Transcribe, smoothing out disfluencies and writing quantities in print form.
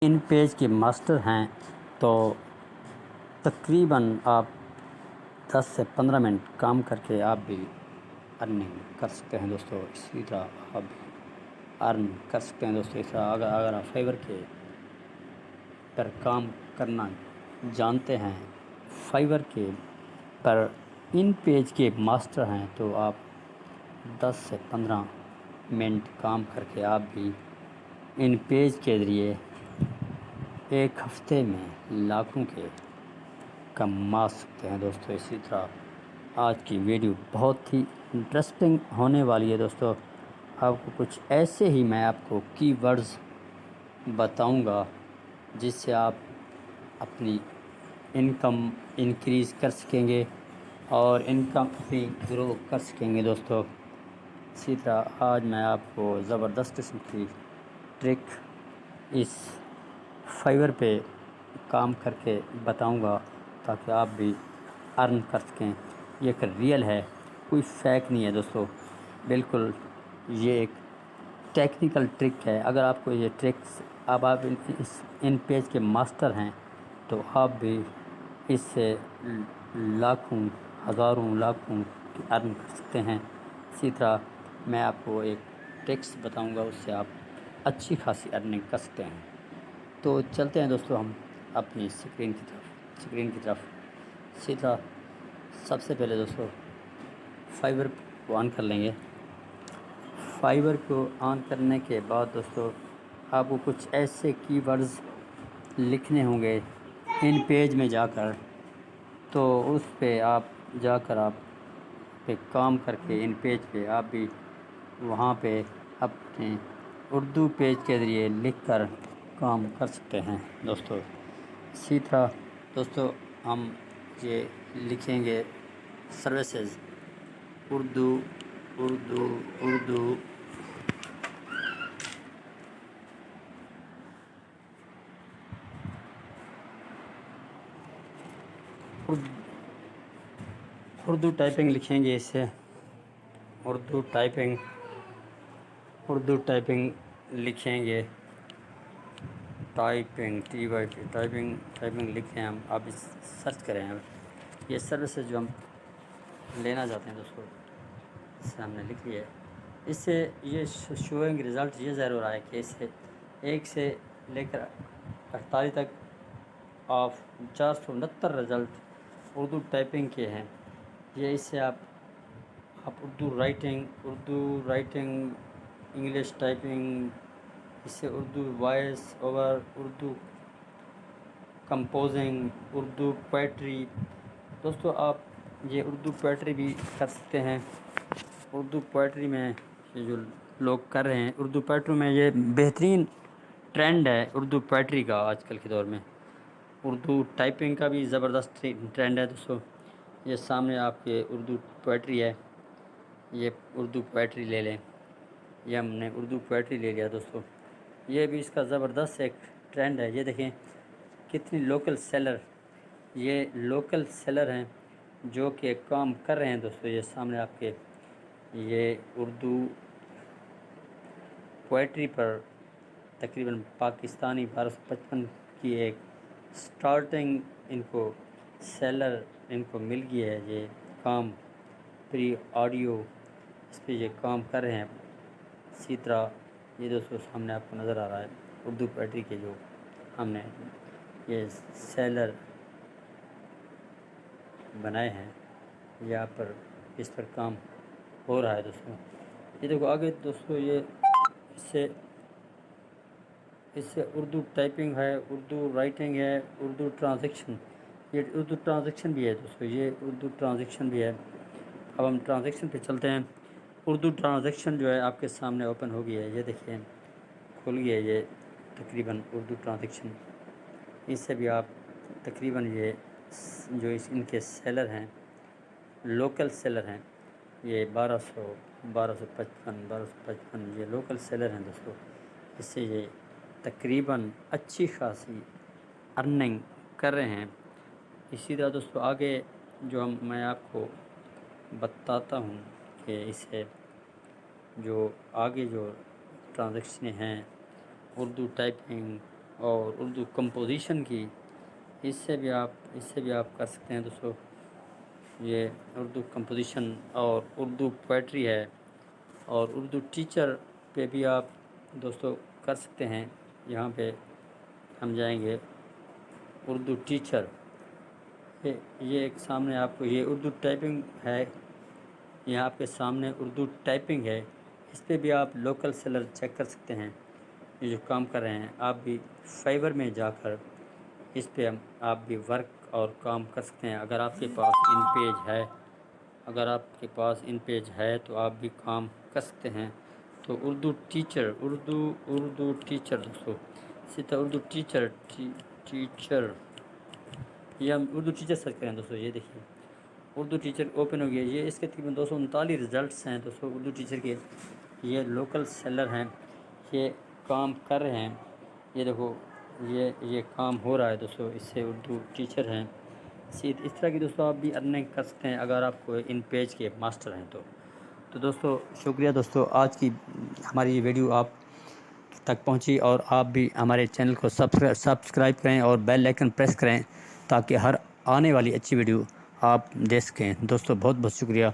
ان page کے master ہیں تو تقریباً آپ 10 سے 15 منٹ کام کر کے آپ بھی ارننگ کر سکتے ہیں دوستو۔ اسی طرح آپ بھی ارن کر سکتے ہیں دوستو۔ اس طرح اگر آپ فائور کے پر کام کرنا جانتے ہیں، فائور کے پر ان پیج کے ماسٹر ہیں، تو آپ 10 سے 15 منٹ کام کر کے آپ بھی ان پیج کے ذریعے ایک ہفتے میں لاکھوں کے کما سکتے ہیں دوستو۔ اسی طرح آج کی ویڈیو بہت ہی انٹرسٹنگ ہونے والی ہے دوستو۔ آپ کو کچھ ایسے ہی میں آپ کو کی ورڈز بتاؤں گا جس سے آپ اپنی انکم انکریز کر سکیں گے اور انکم بھی گرو کر سکیں گے دوستو۔ اسی طرح آج میں آپ کو زبردست قسم کی ٹرک اس فائور پہ کام کر کے بتاؤں گا تاکہ آپ بھی ارن کر سکیں۔ یہ ایک ریئل ہے، کوئی فیک نہیں ہے دوستو، بالکل یہ ایک ٹیکنیکل ٹرک ہے۔ اگر آپ کو یہ ٹرکس آپ ان پیج کے ماسٹر ہیں تو آپ بھی اس سے لاکھوں ہزاروں لاکھوں کی ارن کر سکتے ہیں۔ اسی طرح میں آپ کو ایک ٹرکس بتاؤں گا، اس سے آپ اچھی خاصی ارننگ کر سکتے ہیں۔ تو چلتے ہیں دوستو ہم اپنی اسکرین کی طرف۔ اسی طرح سب سے پہلے دوستو فائور کو آن کر لیں گے۔ فائور کو آن کرنے کے بعد دوستو آپ کو کچھ ایسے کی ورڈز لکھنے ہوں گے ان پیج میں جا کر، تو اس پہ آپ جا کر آپ پہ کام کر کے ان پیج پہ آپ بھی وہاں پہ اپنے اردو پیج کے ذریعے لکھ کر کام کر سکتے ہیں دوستو۔ اسی طرح دوستو ہم یہ لکھیں گے سروسز اردو اردو اردو اردو ٹائپنگ لکھیں گے، اسے اردو ٹائپنگ لکھیں گے، ٹائپنگ ٹائپنگ لکھیں ہم، آپ اس سرچ کریں۔ اب یہ سروسز جو ہم لینا چاہتے ہیں دوستو، اس سے ہم نے لکھ لیا ہے۔ اس سے یہ شوئنگ رزلٹ یہ ظاہر ہو رہا ہے کہ اس سے 1 سے لے کر 48 تک آپ 469 رزلٹ اردو ٹائپنگ کے ہیں۔ یہ اس سے آپ اردو رائٹنگ انگلش ٹائپنگ، اس سے Urdu voice over, Urdu composing, Urdu poetry دوستو آپ یہ اردو پوئٹری بھی کر سکتے ہیں۔ اردو پوئٹری میں یہ جو لوگ کر رہے ہیں، اردو پوئٹری میں یہ بہترین ٹرینڈ ہے اردو پوئٹری کا آج کل کے دور میں۔ اردو ٹائپنگ کا بھی زبردست ٹرینڈ ہے دوستو۔ یہ سامنے آپ کے اردو پوئٹری ہے، یہ اردو پوئٹری لے لیں، یہ ہم نے اردو پوئٹری لے لیا دوستو۔ یہ بھی اس کا زبردست ایک ٹرینڈ ہے۔ یہ دیکھیں کتنی لوکل سیلر ہیں جو کہ کام کر رہے ہیں دوستو۔ یہ سامنے آپ کے یہ اردو پوئٹری پر تقریباً پاکستانی 1255 کی ایک سٹارٹنگ ان کو سیلر ان کو مل گئی ہے۔ یہ کام پری آڈیو اس پہ یہ کام کر رہے ہیں۔ اسی طرح یہ دوستو سامنے آپ کو نظر آ رہا ہے اردو پوئٹری کے جو ہم نے یہ سیلر بنائے ہیں، یہاں پر اس پر کام ہو رہا ہے دوستو۔ یہ دیکھو آگے دوستو، یہ اس سے اردو ٹائپنگ ہے، اردو رائٹنگ ہے، اردو ٹرانزیکشن، یہ اردو ٹرانزیکشن بھی ہے دوستو، یہ اردو ٹرانزیکشن بھی ہے۔ اب ہم ٹرانزیکشن پہ چلتے ہیں۔ اردو ٹرانزیکشن جو ہے آپ کے سامنے اوپن ہو گئی ہے، یہ دیکھیں کھل گئی ہے یہ تقریباً اردو ٹرانزیکشن۔ اس سے بھی آپ تقریباً یہ جو ان کے سیلر ہیں، لوکل سیلر ہیں، یہ 1255 یہ لوکل سیلر ہیں دوستو۔ اس سے یہ تقریباً اچھی خاصی ارننگ کر رہے ہیں۔ اسی طرح دوستو آگے جو میں آپ کو بتاتا ہوں کہ اسے جو آگے جو ٹرانزیکشنیں ہیں، اردو ٹائپنگ اور اردو کمپوزیشن کی، اس سے بھی آپ کر سکتے ہیں دوستو۔ یہ اردو کمپوزیشن اور اردو پوئٹری ہے، اور اردو ٹیچر پہ بھی آپ دوستو کر سکتے ہیں۔ یہاں پہ ہم جائیں گے اردو ٹیچر، یہ ایک سامنے آپ کو یہ اردو ٹائپنگ ہے، یہ آپ کے سامنے اردو ٹائپنگ ہے، اس پہ بھی آپ لوکل سیلر چیک کر سکتے ہیں۔ یہ جو کام کر رہے ہیں آپ بھی فائور میں جا کر اس پہ آپ بھی ورک اور کام کر سکتے ہیں۔ اگر آپ کے پاس ان پیج ہے تو آپ بھی کام کر سکتے ہیں۔ تو اردو ٹیچر دوستو، اسی طرح اردو ٹیچر یہ ہم اردو ٹیچر سرچ کریں دوستو، یہ دیکھیے اردو ٹیچر اوپن ہو گیا۔ یہ اس کے تقریباً 239 رزلٹس ہیں دوستو اردو ٹیچر کے۔ یہ لوکل سیلر ہیں، یہ کام کر رہے ہیں۔ یہ دیکھو یہ کام ہو رہا ہے دوستو، اس سے اردو ٹیچر ہیں۔ اس طرح کی دوستو آپ بھی ارننگ کر سکتے ہیں اگر آپ کو ان پیج کے ماسٹر ہیں تو دوستو شکریہ دوستو، آج کی ہماری یہ ویڈیو آپ تک پہنچی، اور آپ بھی ہمارے چینل کو سبسکرائب کریں اور بیل آئیکن پریس کریں تاکہ ہر آنے والی اچھی ویڈیو آپ دیکھ سکیں۔ دوستو بہت بہت شکریہ۔